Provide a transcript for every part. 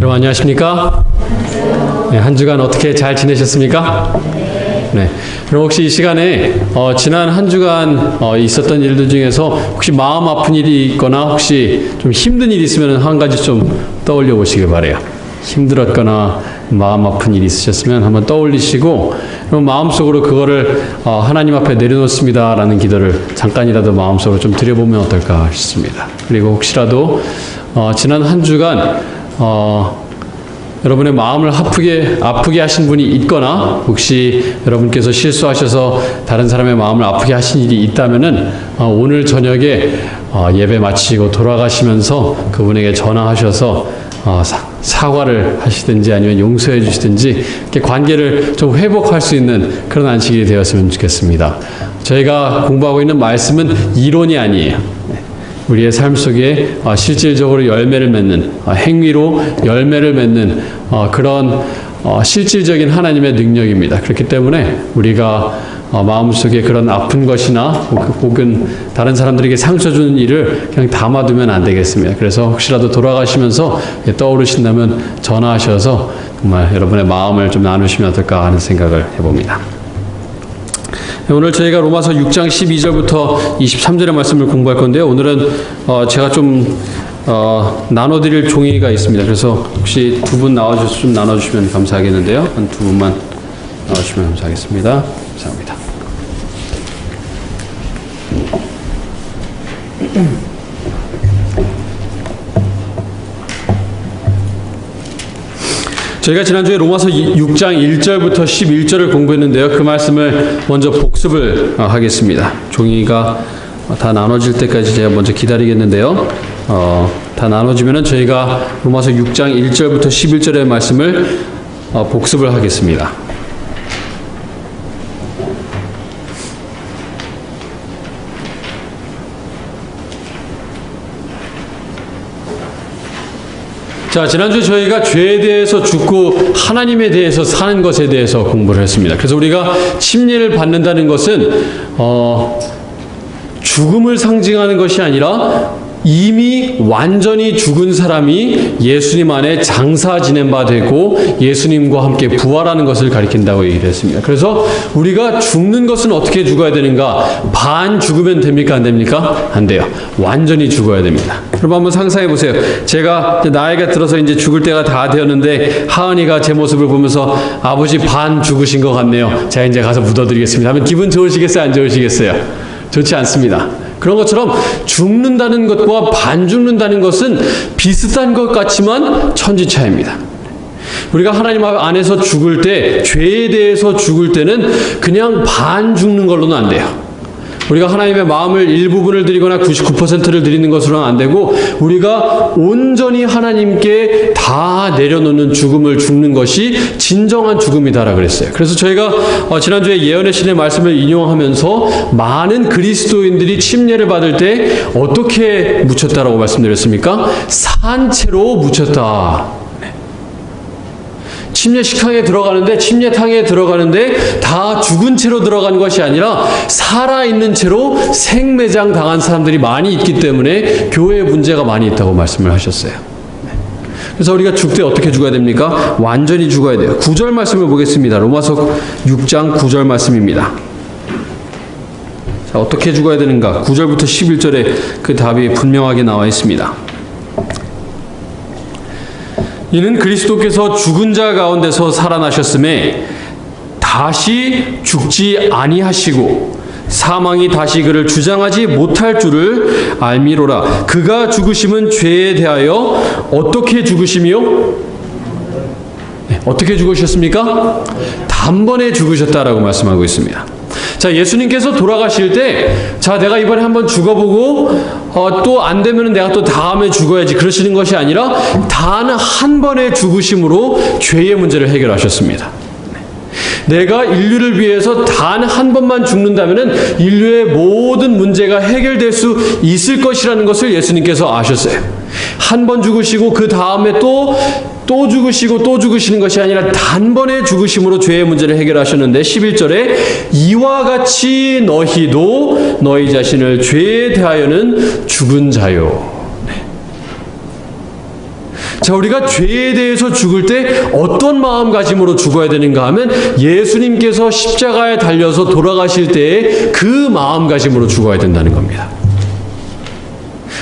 여러분 안녕하십니까? 네, 한 주간 어떻게 잘 지내셨습니까? 네. 그럼 혹시 이 시간에 지난 한 주간 있었던 일들 중에서 혹시 마음 아픈 일이 있거나 혹시 좀 힘든 일이 있으면 한 가지 좀 떠올려 보시길 바래요. 힘들었거나 마음 아픈 일이 있으셨으면 한번 떠올리시고 그럼 마음속으로 그거를 하나님 앞에 내려놓습니다 라는 기도를 잠깐이라도 마음속으로 좀 드려보면 어떨까 싶습니다. 그리고 혹시라도 지난 한 주간 여러분의 마음을 아프게 하신 분이 있거나 혹시 여러분께서 실수하셔서 다른 사람의 마음을 아프게 하신 일이 있다면은 오늘 저녁에 예배 마치고 돌아가시면서 그분에게 전화하셔서 사과를 하시든지 아니면 용서해 주시든지 이렇게 관계를 좀 회복할 수 있는 그런 안식일이 되었으면 좋겠습니다. 저희가 공부하고 있는 말씀은 이론이 아니에요. 우리의 삶 속에 실질적으로 열매를 맺는, 행위로 열매를 맺는 그런 실질적인 하나님의 능력입니다. 그렇기 때문에 우리가 마음속에 그런 아픈 것이나 혹은 다른 사람들에게 상처 주는 일을 그냥 담아두면 안 되겠습니다. 그래서 혹시라도 돌아가시면서 떠오르신다면 전화하셔서 정말 여러분의 마음을 좀 나누시면 어떨까 하는 생각을 해봅니다. 오늘 저희가 로마서 6장 12절부터 23절의 말씀을 공부할 건데요. 오늘은 제가 좀 나눠드릴 종이가 있습니다. 그래서 혹시 두 분 나와주셔서 좀 나눠주시면 감사하겠는데요. 한 두 분만 나와주시면 감사하겠습니다. 감사합니다. 저희가 지난주에 로마서 6장 1절부터 11절을 공부했는데요. 그 말씀을 먼저 복습을 하겠습니다. 종이가 다 나눠질 때까지 제가 먼저 기다리겠는데요. 다 나눠지면은 저희가 로마서 6장 1절부터 11절의 말씀을 복습을 하겠습니다. 자, 지난주 저희가 죄에 대해서 죽고 하나님에 대해서 사는 것에 대해서 공부를 했습니다. 그래서 우리가 침례를 받는다는 것은 죽음을 상징하는 것이 아니라 이미 완전히 죽은 사람이 예수님 안에 장사 지낸 바 되고 예수님과 함께 부활하는 것을 가리킨다고 얘기를 했습니다. 그래서 우리가 죽는 것은 어떻게 죽어야 되는가? 반 죽으면 됩니까? 안 됩니까? 안 돼요. 완전히 죽어야 됩니다. 그럼 한번 상상해 보세요. 제가 나이가 들어서 이제 죽을 때가 다 되었는데 하은이가 제 모습을 보면서 아버지 반 죽으신 것 같네요. 제가 이제 가서 묻어드리겠습니다. 하면 기분 좋으시겠어요? 안 좋으시겠어요? 좋지 않습니다. 그런 것처럼 죽는다는 것과 반 죽는다는 것은 비슷한 것 같지만 천지차이입니다. 우리가 하나님 안에서 죽을 때, 죄에 대해서 죽을 때는 그냥 반 죽는 걸로는 안 돼요. 우리가 하나님의 마음을 일부분을 드리거나 99%를 드리는 것으로는 안 되고 우리가 온전히 하나님께 다 내려놓는 죽음을 죽는 것이 진정한 죽음이다라고 그랬어요. 그래서 저희가 지난주에 예언의 신의 말씀을 인용하면서 많은 그리스도인들이 침례를 받을 때 어떻게 묻혔다라고 말씀드렸습니까? 산채로 묻혔다. 침례식당에 들어가는데 침례탕에 들어가는데 다 죽은 채로 들어간 것이 아니라 살아있는 채로 생매장 당한 사람들이 많이 있기 때문에 교회에 문제가 많이 있다고 말씀을 하셨어요. 그래서 우리가 죽을 때 어떻게 죽어야 됩니까? 완전히 죽어야 돼요. 9절 말씀을 보겠습니다. 로마서 6장 9절 말씀입니다. 자, 어떻게 죽어야 되는가? 9절부터 11절에 그 답이 분명하게 나와 있습니다. 이는 그리스도께서 죽은 자 가운데서 살아나셨음에 다시 죽지 아니하시고 사망이 다시 그를 주장하지 못할 줄을 알미로라. 그가 죽으심은 죄에 대하여 어떻게 죽으심이요? 어떻게 죽으셨습니까? 단번에 죽으셨다라고 말씀하고 있습니다. 자, 예수님께서 돌아가실 때, 자, 내가 이번에 한번 죽어보고, 또 안 되면 내가 또 다음에 죽어야지. 그러시는 것이 아니라, 단 한 번의 죽으심으로 죄의 문제를 해결하셨습니다. 내가 인류를 위해서 단 한 번만 죽는다면 인류의 모든 문제가 해결될 수 있을 것이라는 것을 예수님께서 아셨어요. 한 번 죽으시고 그 다음에 또 죽으시고 또 죽으시는 것이 아니라 단번에 죽으심으로 죄의 문제를 해결하셨는데 11절에 이와 같이 너희도 너희 자신을 죄에 대하여는 죽은 자요. 자, 우리가 죄에 대해서 죽을 때 어떤 마음가짐으로 죽어야 되는가 하면 예수님께서 십자가에 달려서 돌아가실 때의 그 마음가짐으로 죽어야 된다는 겁니다.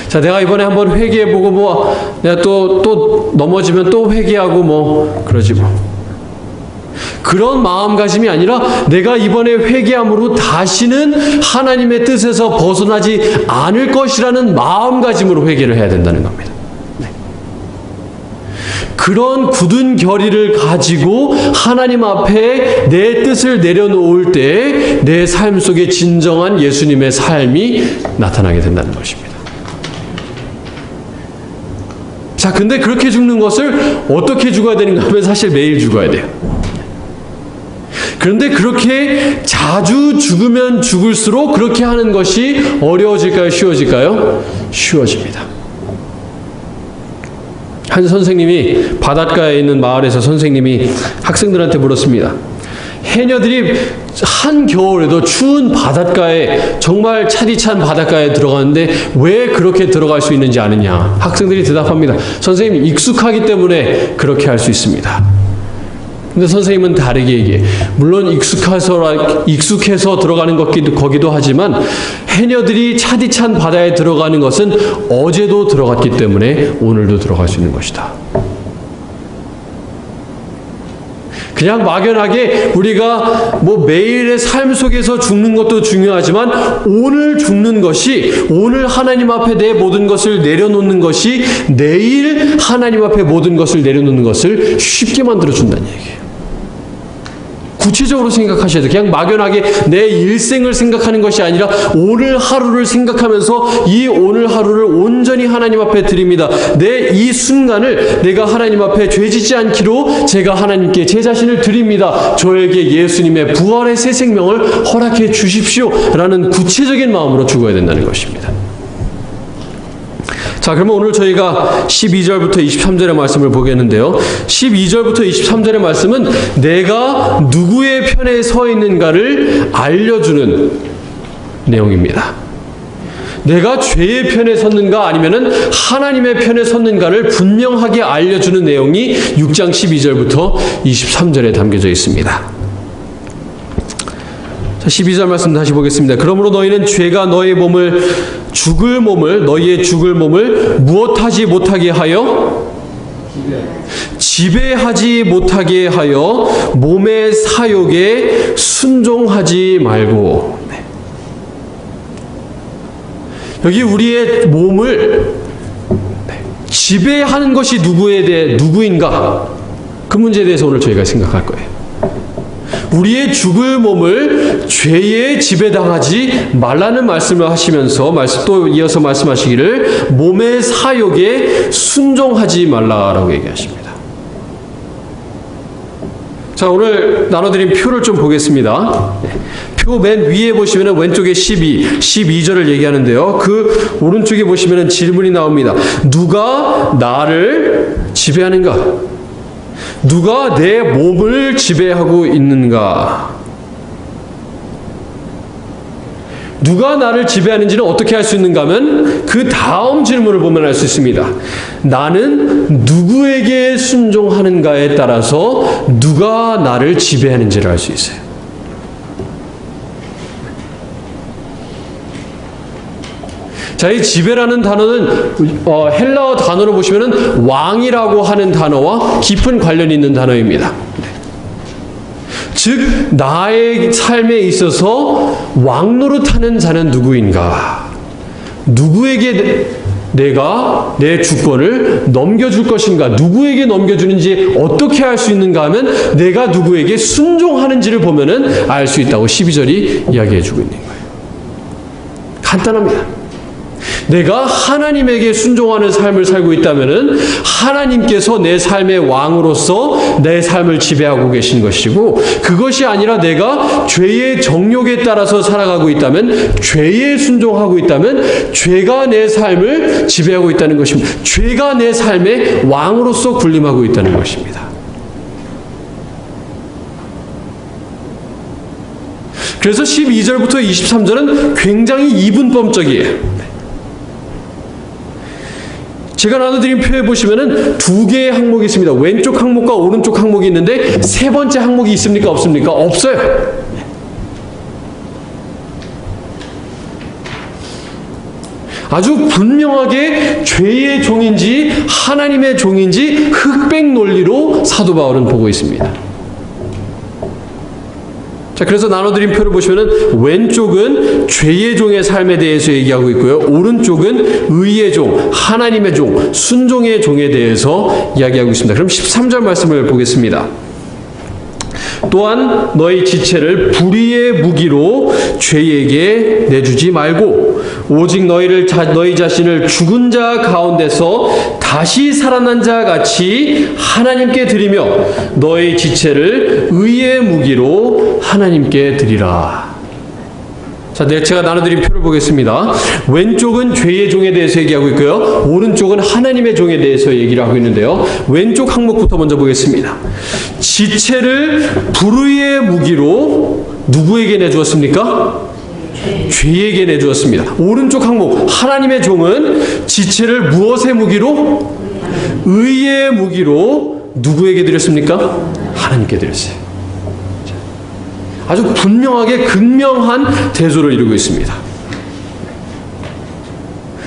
자, 내가 이번에 한번 회개해보고 내가 또 넘어지면 또 회개하고 그러지 그런 마음가짐이 아니라 내가 이번에 회개함으로 다시는 하나님의 뜻에서 벗어나지 않을 것이라는 마음가짐으로 회개를 해야 된다는 겁니다. 그런 굳은 결의를 가지고 하나님 앞에 내 뜻을 내려놓을 때 내 삶 속에 진정한 예수님의 삶이 나타나게 된다는 것입니다. 자, 근데 그렇게 죽는 것을 어떻게 죽어야 되는가 하면 사실 매일 죽어야 돼요. 그런데 그렇게 자주 죽으면 죽을수록 그렇게 하는 것이 어려워질까요? 쉬워질까요? 쉬워집니다. 한 선생님이 바닷가에 있는 마을에서 선생님이 학생들한테 물었습니다. 해녀들이 한겨울에도 추운 바닷가에 정말 차디찬 바닷가에 들어가는데 왜 그렇게 들어갈 수 있는지 아느냐. 학생들이 대답합니다. 선생님, 익숙하기 때문에 그렇게 할 수 있습니다. 근데 선생님은 다르게 얘기해. 물론 익숙해서 들어가는 거기도 하지만 해녀들이 차디찬 바다에 들어가는 것은 어제도 들어갔기 때문에 오늘도 들어갈 수 있는 것이다. 그냥 막연하게 우리가 매일의 삶 속에서 죽는 것도 중요하지만 오늘 죽는 것이, 오늘 하나님 앞에 내 모든 것을 내려놓는 것이 내일 하나님 앞에 모든 것을 내려놓는 것을 쉽게 만들어준다는 얘기예요. 구체적으로 생각하셔야 돼요. 그냥 막연하게 내 일생을 생각하는 것이 아니라 오늘 하루를 생각하면서 이 오늘 하루를 온전히 하나님 앞에 드립니다. 내 이 순간을 내가 하나님 앞에 죄짓지 않기로 제가 하나님께 제 자신을 드립니다. 저에게 예수님의 부활의 새 생명을 허락해 주십시오. 라는 구체적인 마음으로 죽어야 된다는 것입니다. 자, 그러면 오늘 저희가 12절부터 23절의 말씀을 보겠는데요. 12절부터 23절의 말씀은 내가 누구의 편에 서 있는가를 알려주는 내용입니다. 내가 죄의 편에 섰는가 아니면은 하나님의 편에 섰는가를 분명하게 알려주는 내용이 6장 12절부터 23절에 담겨져 있습니다. 12절 말씀 다시 보겠습니다. 그러므로 너희는 죄가 너희의 죽을 몸을 무엇하지 못하게 하여? 지배하지 못하게 하여 몸의 사욕에 순종하지 말고. 여기 우리의 몸을 지배하는 것이 누구인가? 그 문제에 대해서 오늘 저희가 생각할 거예요. 우리의 죽을 몸을 죄에 지배당하지 말라는 말씀을 하시면서 또 이어서 말씀하시기를 몸의 사욕에 순종하지 말라라고 얘기하십니다. 자, 오늘 나눠드린 표를 좀 보겠습니다. 표 맨 위에 보시면 왼쪽에 12절을 얘기하는데요. 그 오른쪽에 보시면 질문이 나옵니다. 누가 나를 지배하는가? 누가 내 몸을 지배하고 있는가? 누가 나를 지배하는지는 어떻게 할 수 있는가 하면 그 다음 질문을 보면 알 수 있습니다. 나는 누구에게 순종하는가에 따라서 누가 나를 지배하는지를 알 수 있어요. 자, 이 지배라는 단어는 헬라어 단어로 보시면은 왕이라고 하는 단어와 깊은 관련이 있는 단어입니다. 즉, 나의 삶에 있어서 왕노릇하는 자는 누구인가? 누구에게 내가 내 주권을 넘겨줄 것인가? 누구에게 넘겨주는지 어떻게 할 수 있는가 하면 내가 누구에게 순종하는지를 보면은 알 수 있다고 12절이 이야기해주고 있는 거예요. 간단합니다. 내가 하나님에게 순종하는 삶을 살고 있다면은 하나님께서 내 삶의 왕으로서 내 삶을 지배하고 계신 것이고, 그것이 아니라 내가 죄의 정욕에 따라서 살아가고 있다면, 죄에 순종하고 있다면 죄가 내 삶을 지배하고 있다는 것입니다. 죄가 내 삶의 왕으로서 군림하고 있다는 것입니다. 그래서 12절부터 23절은 굉장히 이분법적이에요. 제가 나눠드린 표에 보시면은 두 개의 항목이 있습니다. 왼쪽 항목과 오른쪽 항목이 있는데 세 번째 항목이 있습니까? 없습니까? 없어요. 아주 분명하게 죄의 종인지 하나님의 종인지 흑백 논리로 사도 바울은 보고 있습니다. 자, 그래서 나눠드린 표를 보시면은 왼쪽은 죄의 종의 삶에 대해서 얘기하고 있고요. 오른쪽은 의의 종, 하나님의 종, 순종의 종에 대해서 이야기하고 있습니다. 그럼 13절 말씀을 보겠습니다. 또한 너희 지체를 불의의 무기로 죄에게 내주지 말고 오직 너희 자신을 죽은 자 가운데서 다시 살아난 자 같이 하나님께 드리며 너희 지체를 의의 무기로 하나님께 드리라. 자, 제가 나눠드린 표를 보겠습니다. 왼쪽은 죄의 종에 대해서 얘기하고 있고요. 오른쪽은 하나님의 종에 대해서 얘기를 하고 있는데요. 왼쪽 항목부터 먼저 보겠습니다. 지체를 불의의 무기로 누구에게 내주었습니까? 죄에게 내주었습니다. 오른쪽 항목 하나님의 종은 지체를 무엇의 무기로? 의의 무기로 누구에게 드렸습니까? 하나님께 드렸어요. 아주 분명하게 극명한 대조를 이루고 있습니다.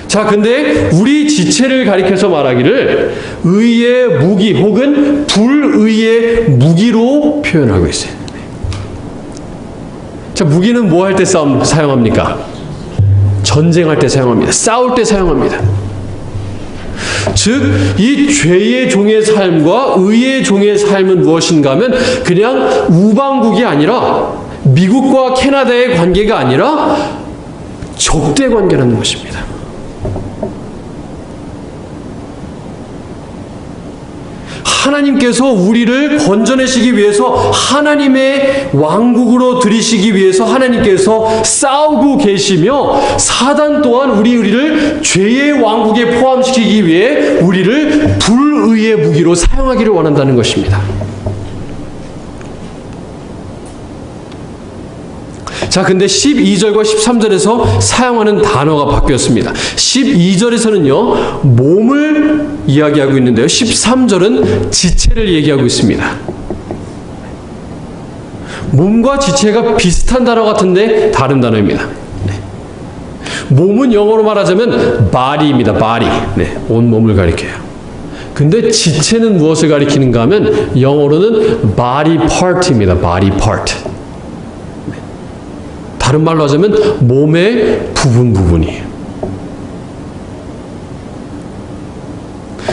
자, 근데 우리 지체를 가리켜서 말하기를 의의 무기 혹은 불의의 무기로 표현하고 있어요. 자, 무기는 뭐 할 때 사용합니까? 전쟁할 때 사용합니다. 싸울 때 사용합니다. 즉, 이 죄의 종의 삶과 의의 종의 삶은 무엇인가 하면 그냥 우방국이 아니라 미국과 캐나다의 관계가 아니라 적대 관계라는 것입니다. 하나님께서 우리를 건져내시기 위해서 하나님의 왕국으로 들이시기 위해서 하나님께서 싸우고 계시며 사단 또한 우리를 죄의 왕국에 포함시키기 위해 우리를 불의의 무기로 사용하기를 원한다는 것입니다. 자, 근데 12절과 13절에서 사용하는 단어가 바뀌었습니다. 12절에서는요, 몸을 이야기하고 있는데요. 13절은 지체를 얘기하고 있습니다. 몸과 지체가 비슷한 단어 같은데 다른 단어입니다. 네. 몸은 영어로 말하자면 body입니다. body. 네, 온 몸을 가리켜요. 근데 지체는 무엇을 가리키는가 하면 영어로는 body part입니다. body part. 다른 말로 하자면 몸의 부분이에요.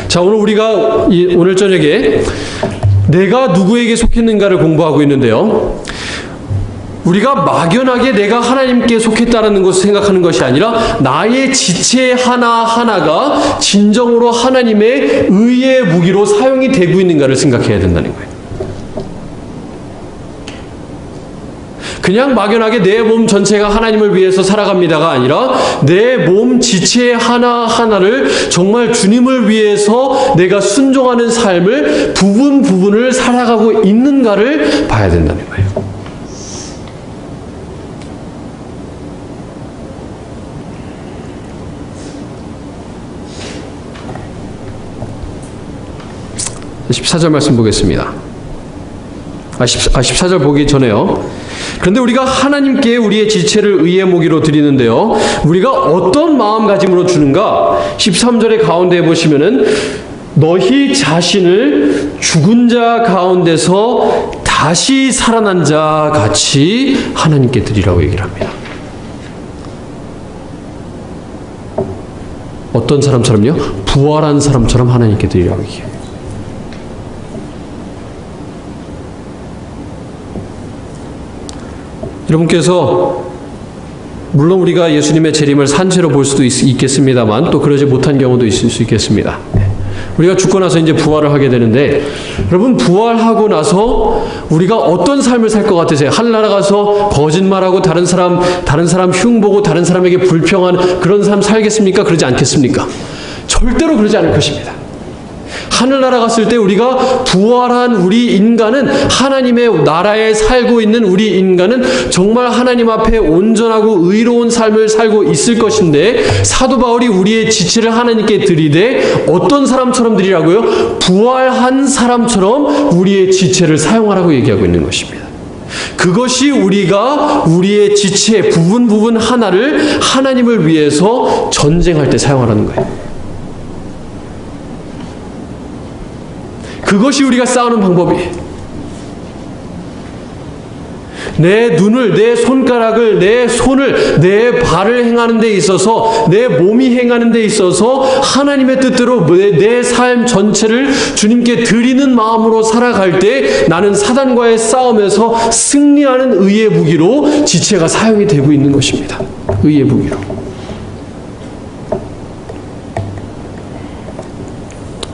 자, 우리가 오늘 저녁에 내가 누구에게 속했는가를 공부하고 있는데요. 우리가 막연하게 내가 하나님께 속했다는 것을 생각하는 것이 아니라 나의 지체 하나하나가 진정으로 하나님의 의의 무기로 사용이 되고 있는가를 생각해야 된다는 거예요. 그냥 막연하게 내 몸 전체가 하나님을 위해서 살아갑니다가 아니라 내 몸 지체 하나하나를 정말 주님을 위해서 내가 순종하는 삶을 부분을 살아가고 있는가를 봐야 된다는 거예요. (14절) 말씀 보겠습니다. 14절 보기 전에요. 그런데 우리가 하나님께 우리의 지체를 의의 무기로 드리는데요. 우리가 어떤 마음가짐으로 주는가? 13절의 가운데에 보시면은 너희 자신을 죽은 자 가운데서 다시 살아난 자 같이 하나님께 드리라고 얘기를 합니다. 어떤 사람처럼요? 부활한 사람처럼 하나님께 드리라고 얘기해요. 여러분께서 물론 우리가 예수님의 재림을 산채로 볼 수도 있겠습니다만 또 그러지 못한 경우도 있을 수 있겠습니다. 우리가 죽고 나서 이제 부활을 하게 되는데 여러분 부활하고 나서 우리가 어떤 삶을 살 것 같으세요? 하늘나라 가서 거짓말하고 다른 사람 흉보고 다른 사람에게 불평한 그런 삶 살겠습니까? 그러지 않겠습니까? 절대로 그러지 않을 것입니다. 하늘나라 갔을 때 우리가 부활한 우리 인간은, 하나님의 나라에 살고 있는 우리 인간은 정말 하나님 앞에 온전하고 의로운 삶을 살고 있을 것인데, 사도 바울이 우리의 지체를 하나님께 드리되 어떤 사람처럼 드리라고요? 부활한 사람처럼 우리의 지체를 사용하라고 얘기하고 있는 것입니다. 그것이 우리가 우리의 지체 부분 하나를 하나님을 위해서 전쟁할 때 사용하라는 거예요. 그것이 우리가 싸우는 방법이에요. 내 눈을, 내 손가락을, 내 손을, 내 발을 행하는 데 있어서, 내 몸이 행하는 데 있어서 하나님의 뜻대로 내 삶 전체를 주님께 드리는 마음으로 살아갈 때 나는 사단과의 싸움에서 승리하는 의의 무기로 지체가 사용이 되고 있는 것입니다. 의의 무기로.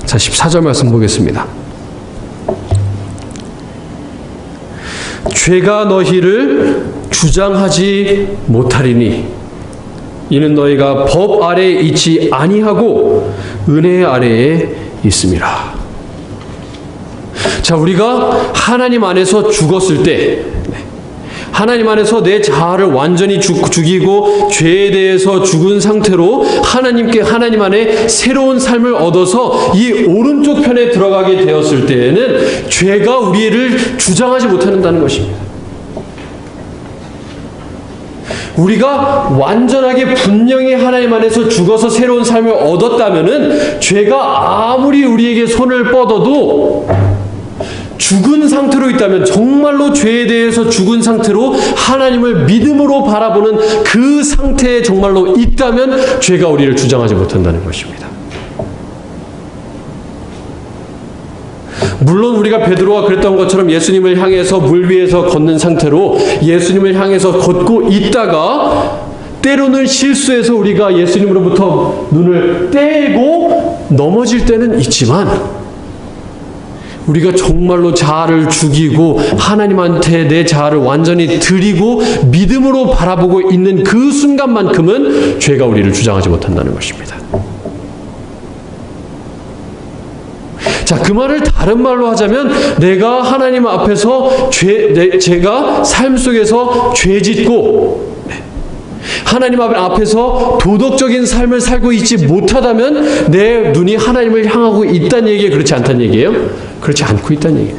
자, 14절 말씀 보겠습니다. 죄가 너희를 주장하지 못하리니 이는 너희가 법 아래에 있지 아니하고 은혜 아래에 있음이라. 자, 우리가 하나님 안에서 죽었을 때, 하나님 안에서 내 자아를 완전히 죽이고 죄에 대해서 죽은 상태로 하나님 안에 새로운 삶을 얻어서 이 오른쪽 편에 들어가게 되었을 때에는 죄가 우리를 주장하지 못한다는 것입니다. 우리가 완전하게 분명히 하나님 안에서 죽어서 새로운 삶을 얻었다면은 죄가 아무리 우리에게 손을 뻗어도 죽은 상태로 있다면, 정말로 죄에 대해서 죽은 상태로 하나님을 믿음으로 바라보는 그 상태에 정말로 있다면 죄가 우리를 주장하지 못한다는 것입니다. 물론 우리가 베드로가 그랬던 것처럼 예수님을 향해서 물 위에서 걷는 상태로 예수님을 향해서 걷고 있다가 때로는 실수해서 우리가 예수님으로부터 눈을 떼고 넘어질 때는 있지만, 우리가 정말로 자아를 죽이고 하나님한테 내 자아를 완전히 드리고 믿음으로 바라보고 있는 그 순간만큼은 죄가 우리를 주장하지 못한다는 것입니다. 자, 그 말을 다른 말로 하자면, 내가 하나님 앞에서 제가 삶 속에서 죄 짓고 하나님 앞에서 도덕적인 삶을 살고 있지 못하다면 내 눈이 하나님을 향하고 있다는 얘기예요? 그렇지 않다는 얘기예요? 그렇지 않고 있다는 얘기예요.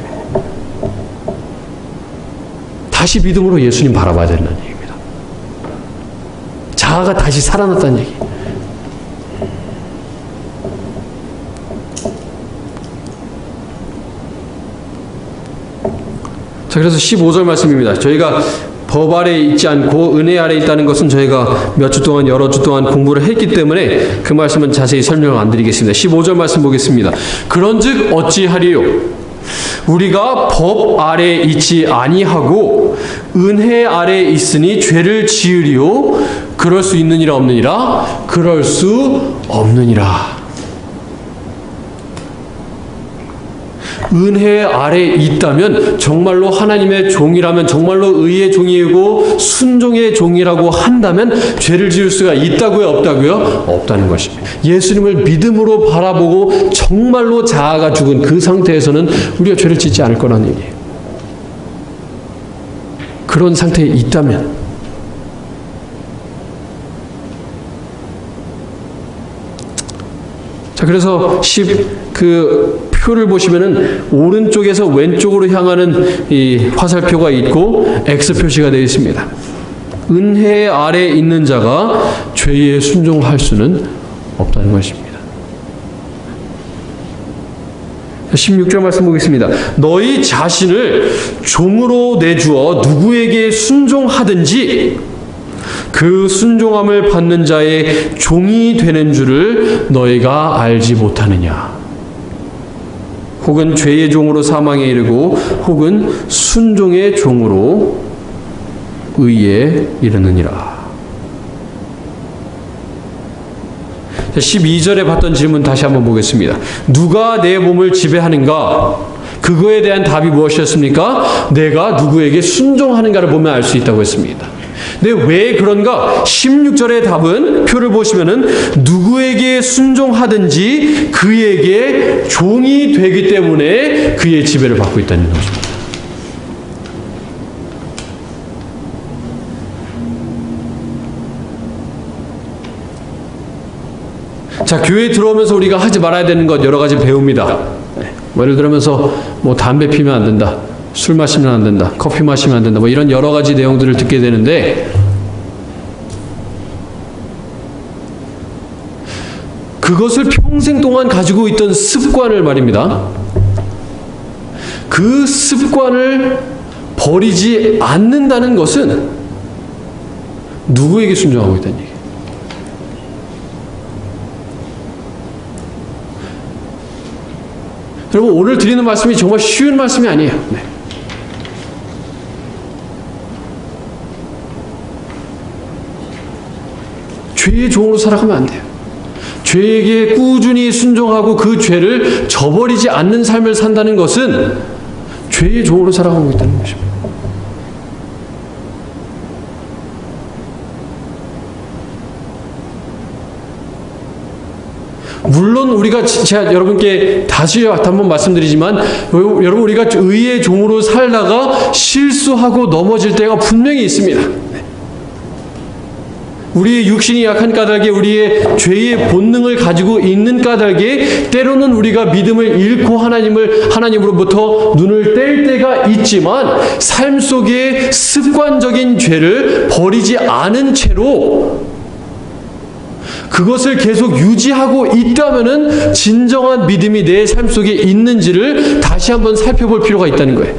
다시 믿음으로 예수님 바라봐야 된다는 얘기입니다. 자아가 다시 살아났다는 얘기. 자, 그래서 15절 말씀입니다. 저희가 법 아래에 있지 않고 은혜 아래에 있다는 것은 저희가 몇 주 동안, 여러 주 동안 공부를 했기 때문에 그 말씀은 자세히 설명을 안 드리겠습니다. 15절 말씀 보겠습니다. 그런즉 어찌하리요? 우리가 법 아래에 있지 아니하고 은혜 아래에 있으니 죄를 지으리요? 그럴 수 있느니라 없느니라? 그럴 수 없느니라. 은혜 아래에 있다면, 정말로 하나님의 종이라면, 정말로 의의 종이고 순종의 종이라고 한다면 죄를 지을 수가 있다고요? 없다고요? 없다는 것입니다. 예수님을 믿음으로 바라보고 정말로 자아가 죽은 그 상태에서는 우리가 죄를 짓지 않을 거라는 얘기예요. 그런 상태에 있다면. 자, 그래서 표를 보시면은 오른쪽에서 왼쪽으로 향하는 이 화살표가 있고 X 표시가 되어 있습니다. 은혜 아래에 있는 자가 죄에 순종할 수는 없다는 것입니다. 16절 말씀 보겠습니다. 너희 자신을 종으로 내주어 누구에게 순종하든지 그 순종함을 받는 자의 종이 되는 줄을 너희가 알지 못하느냐. 혹은 죄의 종으로 사망에 이르고 혹은 순종의 종으로 의에 이르느니라. 12절에 봤던 질문 다시 한번 보겠습니다. 누가 내 몸을 지배하는가? 그거에 대한 답이 무엇이었습니까? 내가 누구에게 순종하는가를 보면 알 수 있다고 했습니다. 근데 왜 그런가? 16절의 답은 표를 보시면은 누구에게 순종하든지 그에게 종이 되기 때문에 그의 지배를 받고 있다는 것입니다. 자, 교회에 들어오면서 우리가 하지 말아야 되는 것 여러 가지 배웁니다. 예를 들면서 뭐 담배 피면 안 된다, 술 마시면 안 된다, 커피 마시면 안 된다, 뭐 이런 여러 가지 내용들을 듣게 되는데, 그것을 평생 동안 가지고 있던 습관을 말입니다. 그 습관을 버리지 않는다는 것은 누구에게 순종하고 있다는 얘기예요? 여러분, 오늘 드리는 말씀이 정말 쉬운 말씀이 아니에요. 네. 죄의 종으로 살아가면 안 돼요. 죄에게 꾸준히 순종하고 그 죄를 저버리지 않는 삶을 산다는 것은 죄의 종으로 살아가고 있다는 것입니다. 물론 우리가 제가 여러분께 다시 한번 말씀드리지만, 여러분, 우리가 의의 종으로 살다가 실수하고 넘어질 때가 분명히 있습니다. 우리의 육신이 약한 까닭에, 우리의 죄의 본능을 가지고 있는 까닭에 때로는 우리가 믿음을 잃고 하나님으로부터 눈을 뗄 때가 있지만, 삶 속에 습관적인 죄를 버리지 않은 채로 그것을 계속 유지하고 있다면은 진정한 믿음이 내 삶 속에 있는지를 다시 한번 살펴볼 필요가 있다는 거예요.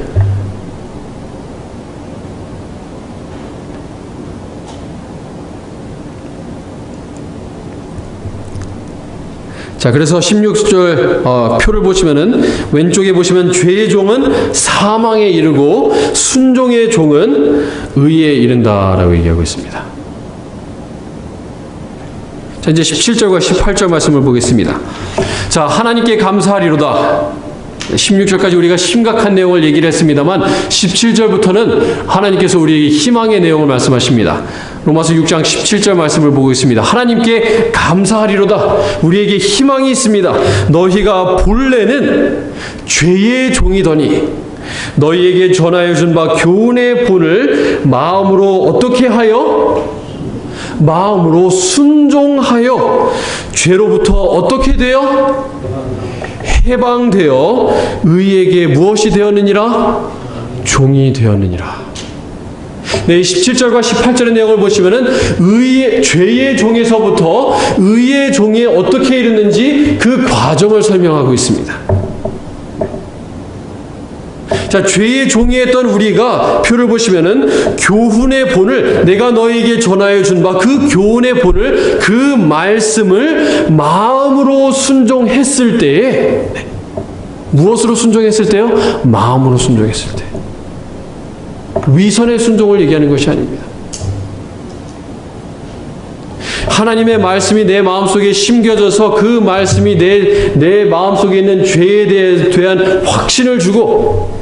자, 그래서 16절 표를 보시면은 왼쪽에 보시면 죄의 종은 사망에 이르고 순종의 종은 의에 이른다라고 얘기하고 있습니다. 자, 이제 17절과 18절 말씀을 보겠습니다. 자, 하나님께 감사하리로다. 16절까지 우리가 심각한 내용을 얘기를 했습니다만 17절부터는 하나님께서 우리에게 희망의 내용을 말씀하십니다. 로마서 6장 17절 말씀을 보고 있습니다. 하나님께 감사하리로다. 우리에게 희망이 있습니다. 너희가 본래는 죄의 종이더니 너희에게 전하여 준 바 교훈의 본을 마음으로 어떻게 하여? 마음으로 순종하여 죄로부터 어떻게 되어? 해방되어 의에게 무엇이 되었느니라? 종이 되었느니라. 네, 17절과 18절의 내용을 보시면은 죄의 종에서부터 의의 종에 어떻게 이르는지 그 과정을 설명하고 있습니다. 자, 죄의 종이었던 우리가 표를 보시면은 교훈의 본을, 내가 너희에게 전하여 준 바 그 교훈의 본을, 그 말씀을 마음으로 순종했을 때에, 무엇으로 순종했을 때요? 마음으로 순종했을 때. 위선의 순종을 얘기하는 것이 아닙니다. 하나님의 말씀이 내 마음속에 심겨져서 그 말씀이 내 마음속에 있는 죄에 대한 확신을 주고,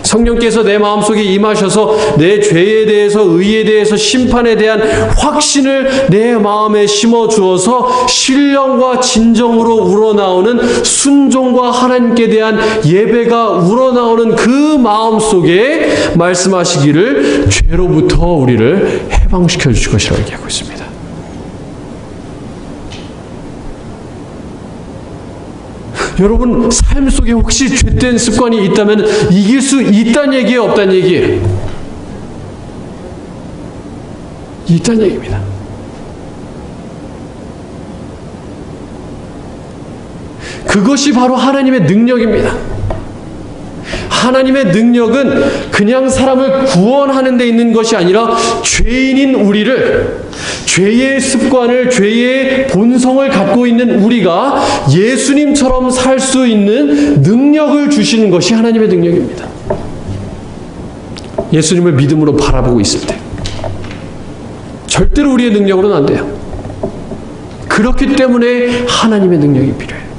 성령께서 내 마음속에 임하셔서 내 죄에 대해서, 의에 대해서, 심판에 대한 확신을 내 마음에 심어 주어서 신령과 진정으로 우러나오는 순종과 하나님께 대한 예배가 우러나오는 그 마음속에 말씀하시기를 죄로부터 우리를 해방시켜 주실 것이라고 얘기하고 있습니다. 여러분, 삶 속에 혹시 죄된 습관이 있다면 이길 수 있다는 얘기예요, 없다는 얘기예요? 있다는 얘기입니다. 그것이 바로 하나님의 능력입니다. 하나님의 능력은 그냥 사람을 구원하는 데 있는 것이 아니라 죄인인 우리를, 죄의 습관을, 죄의 본성을 갖고 있는 우리가 예수님처럼 살 수 있는 능력을 주시는 것이 하나님의 능력입니다. 예수님을 믿음으로 바라보고 있을 때 절대로 우리의 능력으로는 안 돼요. 그렇기 때문에 하나님의 능력이 필요해요.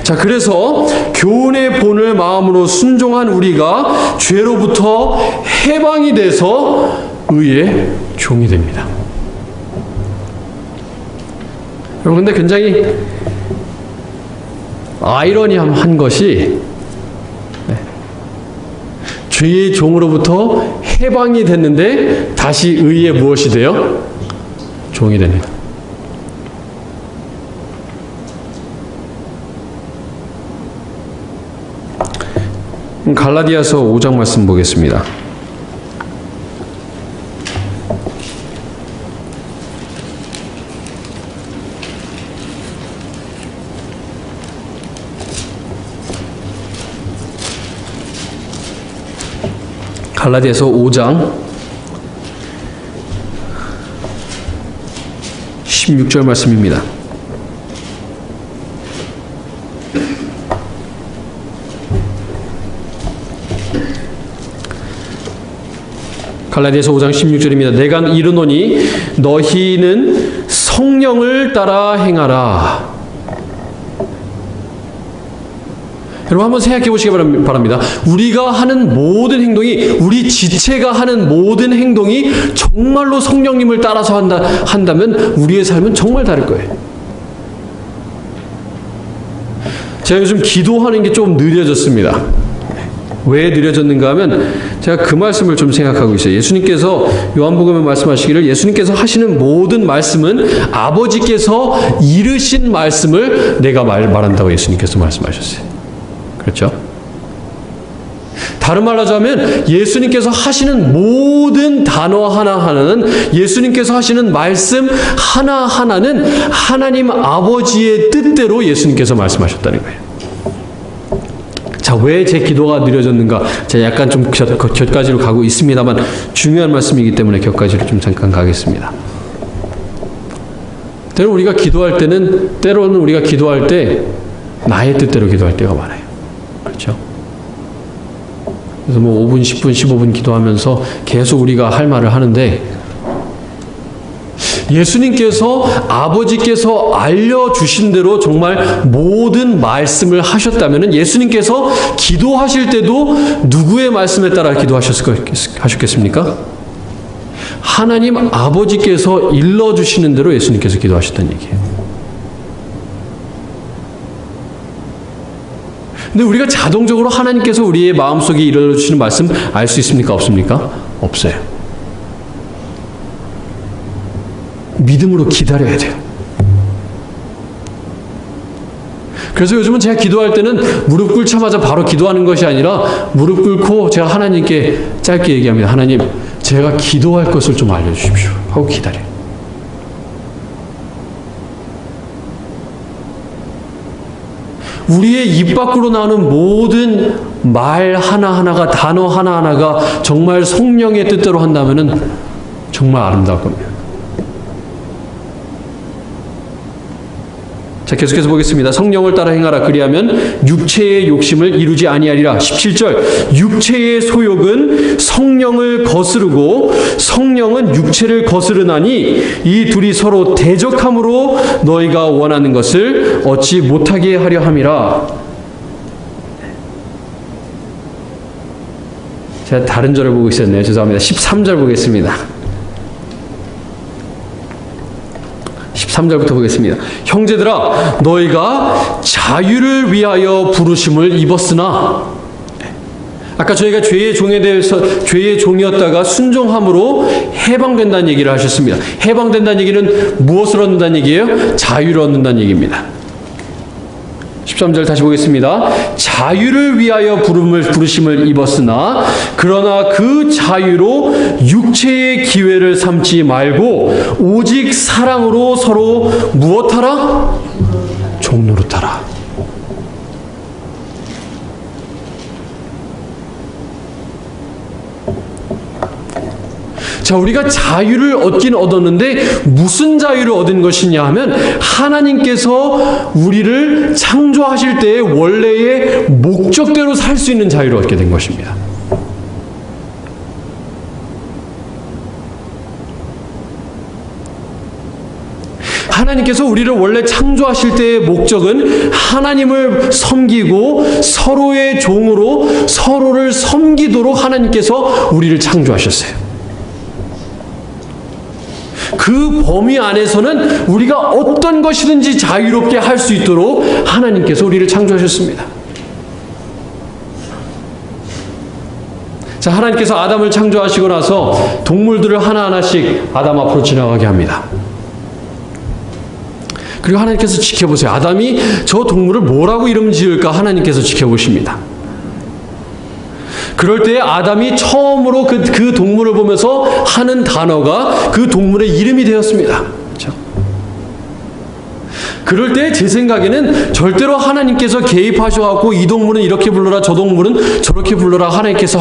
자, 그래서 교훈의 본을 마음으로 순종한 우리가 죄로부터 해방이 돼서 의의 종이 됩니다. 여러분, 근데 굉장히 아이러니한 것이 죄의 종으로부터 해방이 됐는데 다시 의의 무엇이 돼요? 종이 됩니다. 갈라디아서 5장 말씀 보겠습니다. 갈라디아서 5장 16절 말씀입니다. 갈라디아서 5장 16절입니다. 내가 이르노니 너희는 성령을 따라 행하라. 여러분, 한번 생각해 보시기 바랍니다. 우리가 하는 모든 행동이, 우리 지체가 하는 모든 행동이 정말로 성령님을 따라서 한다면 우리의 삶은 정말 다를 거예요. 제가 요즘 기도하는 게 좀 느려졌습니다. 왜 느려졌는가 하면 제가 그 말씀을 좀 생각하고 있어요. 예수님께서 요한복음에 말씀하시기를 예수님께서 하시는 모든 말씀은 아버지께서 이르신 말씀을 내가 말한다고 예수님께서 말씀하셨어요. 그렇죠? 다른 말로 하자면 예수님께서 하시는 모든 단어 하나하나는, 예수님께서 하시는 말씀 하나하나는 하나님 아버지의 뜻대로 예수님께서 말씀하셨다는 거예요. 자, 왜 제 기도가 느려졌는가? 제가 약간 좀 곁가지로 가고 있습니다만 중요한 말씀이기 때문에 곁가지로 좀 잠깐 가겠습니다. 때로는 우리가 기도할 때 나의 뜻대로 기도할 때가 많아요. 그렇죠? 그래서 5분, 10분, 15분 기도하면서 계속 우리가 할 말을 하는데, 예수님께서 아버지께서 알려주신 대로 정말 모든 말씀을 하셨다면 예수님께서 기도하실 때도 누구의 말씀에 따라 기도하셨겠습니까? 하나님 아버지께서 일러주시는 대로 예수님께서 기도하셨다는 얘기예요. 근데 우리가 자동적으로 하나님께서 우리의 마음속에 일러주시는 말씀 알 수 있습니까? 없습니까? 없어요. 믿음으로 기다려야 돼요. 그래서 요즘은 제가 기도할 때는 무릎 꿇자마자 바로 기도하는 것이 아니라 무릎 꿇고 제가 하나님께 짧게 얘기합니다. 하나님, 제가 기도할 것을 좀 알려주십시오 하고 기다려요. 우리의 입 밖으로 나오는 모든 말 하나하나가, 단어 하나하나가 정말 성령의 뜻대로 한다면 정말 아름다울 겁니다. 자, 계속해서 보겠습니다. 성령을 따라 행하라. 그리하면 육체의 욕심을 이루지 아니하리라. 17절. 육체의 소욕은 성령을 거스르고 성령은 육체를 거스르나니 이 둘이 서로 대적함으로 너희가 원하는 것을 얻지 못하게 하려 함이라. 제가 다른 절을 보고 있었네요. 죄송합니다. 13절 보겠습니다. 13절부터 보겠습니다. 형제들아, 너희가 자유를 위하여 부르심을 입었으나, 아까 저희가 죄의 종에 대해서, 죄의 종이었다가 순종함으로 해방된다는 얘기를 하셨습니다. 해방된다는 얘기는 무엇을 얻는다는 얘기예요? 자유를 얻는다는 얘기입니다. 13절 다시 보겠습니다. 자유를 위하여 부르심을 입었으나 그러나 그 자유로 육체의 기회를 삼지 말고 오직 사랑으로 서로 무엇하라? 종노릇하라. 자, 우리가 자유를 얻긴 얻었는데 무슨 자유를 얻은 것이냐 하면 하나님께서 우리를 창조하실 때의 원래의 목적대로 살 수 있는 자유를 얻게 된 것입니다. 하나님께서 우리를 원래 창조하실 때의 목적은 하나님을 섬기고 서로의 종으로 서로를 섬기도록 하나님께서 우리를 창조하셨어요. 그 범위 안에서는 우리가 어떤 것이든지 자유롭게 할 수 있도록 하나님께서 우리를 창조하셨습니다. 자, 하나님께서 아담을 창조하시고 나서 동물들을 하나하나씩 아담 앞으로 지나가게 합니다. 그리고 하나님께서 지켜보세요. 아담이 저 동물을 뭐라고 이름 지을까 하나님께서 지켜보십니다. 그럴 때 아담이 처음으로 그 동물을 보면서 하는 단어가 그 동물의 이름이 되었습니다. 그렇죠? 그럴 때 제 생각에는 절대로 하나님께서 개입하셔갖고 이 동물은 이렇게 불러라, 저 동물은 저렇게 불러라 하나님께서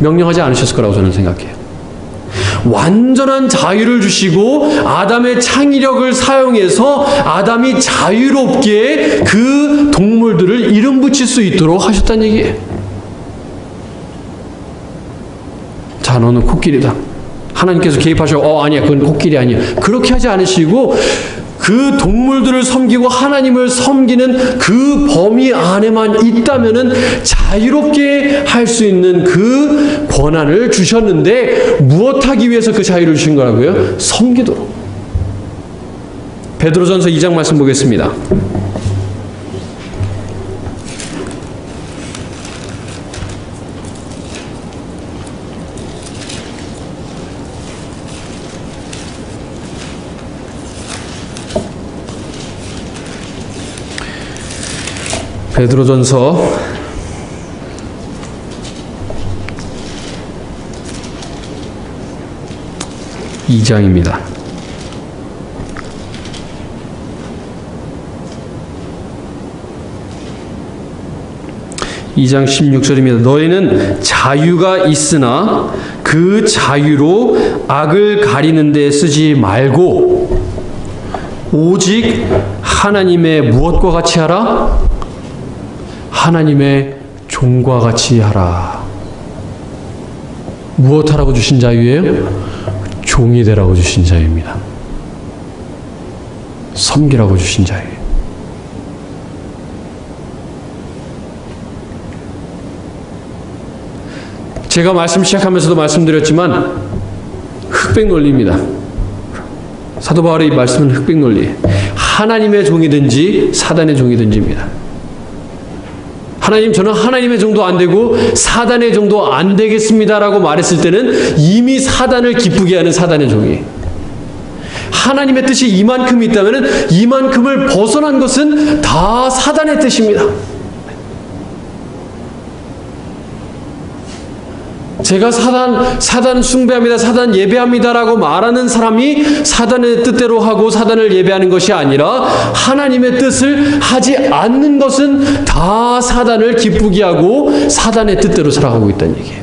명령하지 않으셨을 거라고 저는 생각해요. 완전한 자유를 주시고 아담의 창의력을 사용해서 아담이 자유롭게 그 동물들을 이름 붙일 수 있도록 하셨다는 얘기예요. 자, 너는 코끼리다. 하나님께서 개입하셔. 아니야, 그건 코끼리 아니야. 그렇게 하지 않으시고 그 동물들을 섬기고 하나님을 섬기는 그 범위 안에만 있다면은 자유롭게 할 수 있는 그 권한을 주셨는데 무엇하기 위해서 그 자유를 주신 거라고요? 섬기도록. 베드로전서 2장 말씀 보겠습니다. 베드로전서 2장입니다. 2장 16절입니다. 너희는 자유가 있으나 그 자유로 악을 가리는 데 쓰지 말고 오직 하나님의 무엇과 같이 하라? 하나님의 종과 같이 하라. 무엇 하라고 주신 자유예요? 종이 되라고 주신 자유입니다. 섬기라고 주신 자유예요. 제가 말씀 시작하면서도 말씀드렸지만 흑백 논리입니다. 사도 바울의 이 말씀은 흑백 논리예요. 하나님의 종이든지 사단의 종이든지입니다. 하나님, 저는 하나님의 종도 안 되고 사단의 종도 안 되겠습니다라고 말했을 때는 이미 사단을 기쁘게 하는 사단의 종이에요. 하나님의 뜻이 이만큼 있다면 이만큼을 벗어난 것은 다 사단의 뜻입니다. 제가 사단 숭배합니다, 사단 예배합니다라고 말하는 사람이 사단의 뜻대로 하고 사단을 예배하는 것이 아니라 하나님의 뜻을 하지 않는 것은 다 사단을 기쁘게 하고 사단의 뜻대로 살아가고 있다는 얘기예요.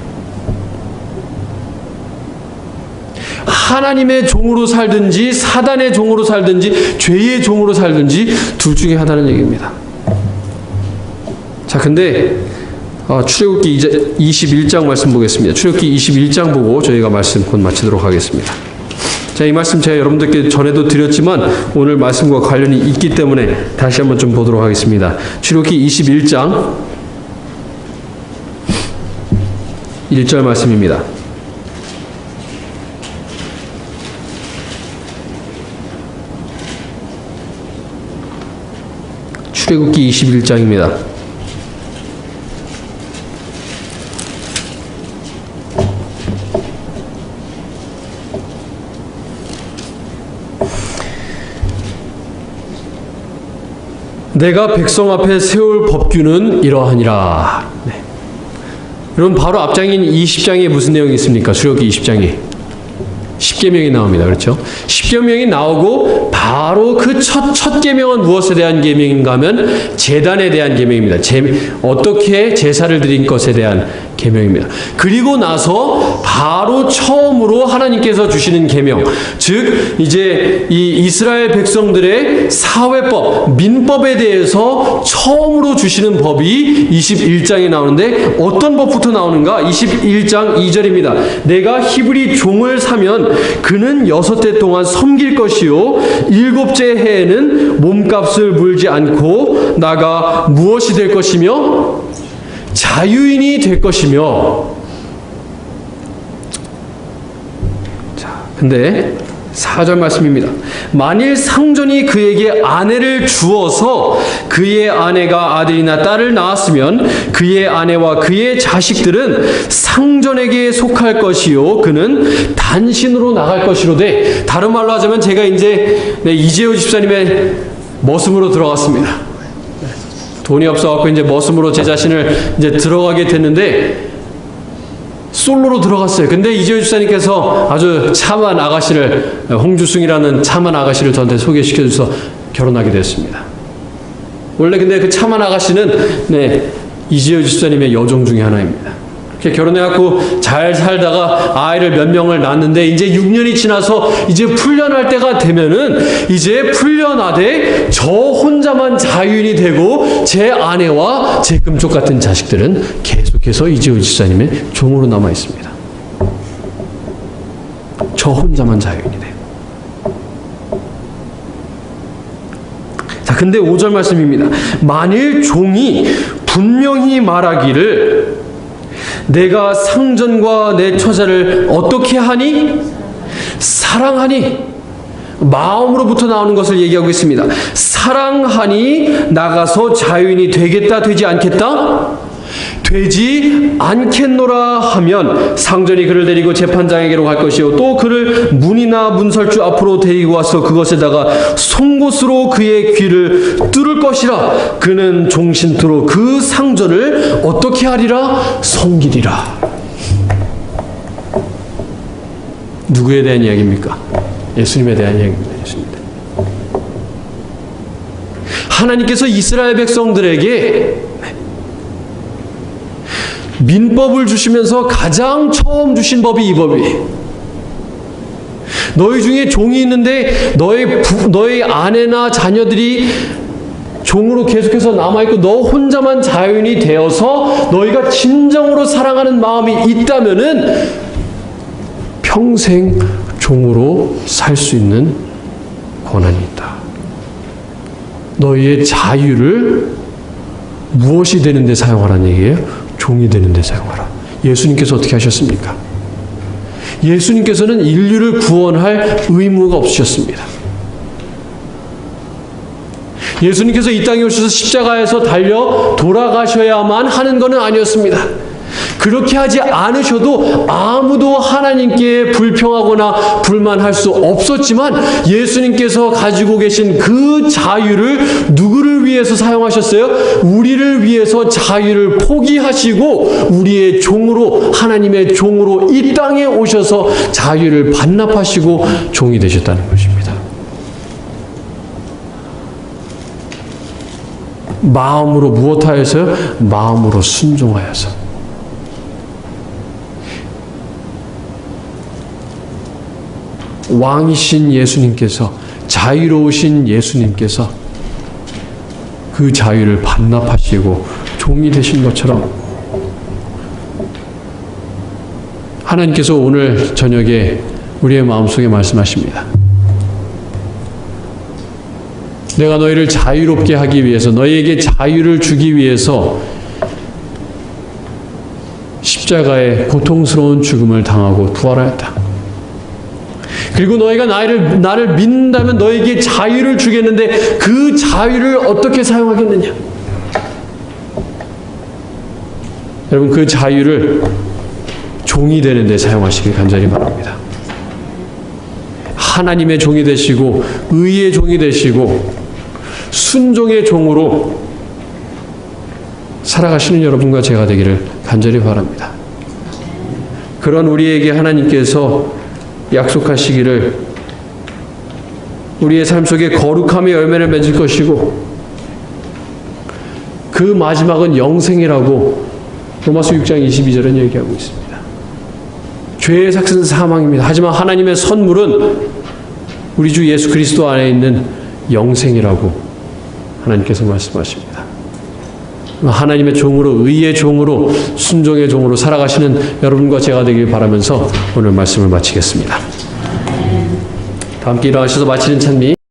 하나님의 종으로 살든지 사단의 종으로 살든지 죄의 종으로 살든지 둘 중에 하나는 얘기입니다. 자, 근데 출애굽기 21장 말씀 보겠습니다. 출애굽기 21장 보고 저희가 말씀 곧 마치도록 하겠습니다. 자, 이 말씀 제가 여러분들께 전에도 드렸지만 오늘 말씀과 관련이 있기 때문에 다시 한번 좀 보도록 하겠습니다. 출애굽기 21장 1절 말씀입니다. 출애굽기 21장입니다. 내가 백성 앞에 세울 법규는 이러하니라. 네. 여러분, 바로 앞장인 20장에 무슨 내용이 있습니까? 출애굽기 20장에 10계명이 나옵니다. 그렇죠? 10계명이 나오고 바로 그 첫 계명은 무엇에 대한 계명인가 하면 제단에 대한 계명입니다. 어떻게 제사를 드린 것에 대한 계명입니다. 그리고 나서 바로 처음으로 하나님께서 주시는 계명, 즉 이제 이 이스라엘 백성들의 사회법, 민법에 대해서 처음으로 주시는 법이 21장에 나오는데 어떤 법부터 나오는가? 21장 2절입니다. 내가 히브리 종을 사면 그는 6해 동안 섬길 것이요 7째 해에는 몸값을 물지 않고 나가 무엇이 될 것이며 자유인이 될 것이며. 자, 근데 4절 말씀입니다. 만일 상전이 그에게 아내를 주어서 그의 아내가 아들이나 딸을 낳았으면 그의 아내와 그의 자식들은 상전에게 속할 것이요 그는 단신으로 나갈 것이로되, 다른 말로 하자면 제가 이제 이재호 집사님의 머슴으로 들어갔습니다. 돈이 없어갖고 이제 머슴으로 제 자신을 이제 들어가게 됐는데 솔로로 들어갔어요. 근데 이재호 집사님께서 아주 참한 아가씨를, 홍주승이라는 참한 아가씨를 저한테 소개시켜줘서 결혼하게 됐습니다. 원래 근데 그 참한 아가씨는 이재호 집사님의 여종 중에 하나입니다. 이렇게 결혼해갖고 잘 살다가 아이를 몇 명을 낳았는데 이제 6년이 지나서 이제 풀려날 때가 되면은 이제 풀려나되 저 혼자만 자유인이 되고 제 아내와 제 금쪽 같은 자식들은 계속해서 이재호 집사님의 종으로 남아 있습니다. 저 혼자만 자유인이 돼요. 자, 근데 5절 말씀입니다. 만일 종이 분명히 말하기를 내가 상전과 내 처자를 어떻게 하니? 사랑하니. 마음으로부터 나오는 것을 얘기하고 있습니다. 사랑하니 나가서 자유인이 되겠다, 되지 않겠다? 되지 않겠노라 하면 상전이 그를 데리고 재판장에게로 갈 것이요 또 그를 문이나 문설주 앞으로 데리고 와서 그것에다가 송곳으로 그의 귀를 뚫을 것이라. 그는 종신토록 그 상전을 어떻게 하리라? 섬기리라. 누구에 대한 이야기입니까? 예수님에 대한 이야기입니다. 예수님입니다. 하나님께서 이스라엘 백성들에게 민법을 주시면서 가장 처음 주신 법이 이 법이에요. 너희 중에 종이 있는데 너희 아내나 자녀들이 종으로 계속해서 남아있고 너 혼자만 자유인이 되어서 너희가 진정으로 사랑하는 마음이 있다면은 평생 종으로 살 수 있는 권한이 있다. 너희의 자유를 무엇이 되는데 사용하라는 얘기예요? 종이 되는데 사용하라. 예수님께서 어떻게 하셨습니까? 예수님께서는 인류를 구원할 의무가 없으셨습니다. 예수님께서 이 땅에 오셔서 십자가에서 달려 돌아가셔야만 하는 것은 아니었습니다. 그렇게 하지 않으셔도 아무도 하나님께 불평하거나 불만할 수 없었지만 예수님께서 가지고 계신 그 자유를 누구를 위해서 사용하셨어요? 우리를 위해서 자유를 포기하시고 우리의 종으로, 하나님의 종으로 이 땅에 오셔서 자유를 반납하시고 종이 되셨다는 것입니다. 마음으로 무엇하여서요? 마음으로 순종하여서. 왕이신 예수님께서, 자유로우신 예수님께서 그 자유를 반납하시고 종이 되신 것처럼 하나님께서 오늘 저녁에 우리의 마음속에 말씀하십니다. 내가 너희를 자유롭게 하기 위해서, 너희에게 자유를 주기 위해서 십자가의 고통스러운 죽음을 당하고 부활하였다. 그리고 너희가 나를 믿는다면 너에게 자유를 주겠는데 그 자유를 어떻게 사용하겠느냐? 여러분, 그 자유를 종이 되는 데 사용하시길 간절히 바랍니다. 하나님의 종이 되시고 의의 종이 되시고 순종의 종으로 살아가시는 여러분과 제가 되기를 간절히 바랍니다. 그런 우리에게 하나님께서 약속하시기를 우리의 삶 속에 거룩함의 열매를 맺을 것이고 그 마지막은 영생이라고 로마서 6장 22절은 얘기하고 있습니다. 죄의 삭은 사망입니다. 하지만 하나님의 선물은 우리 주 예수 그리스도 안에 있는 영생이라고 하나님께서 말씀하십니다. 하나님의 종으로, 의의 종으로, 순종의 종으로 살아가시는 여러분과 제가 되길 바라면서 오늘 말씀을 마치겠습니다. 다 함께 일어나셔서 마치는 찬미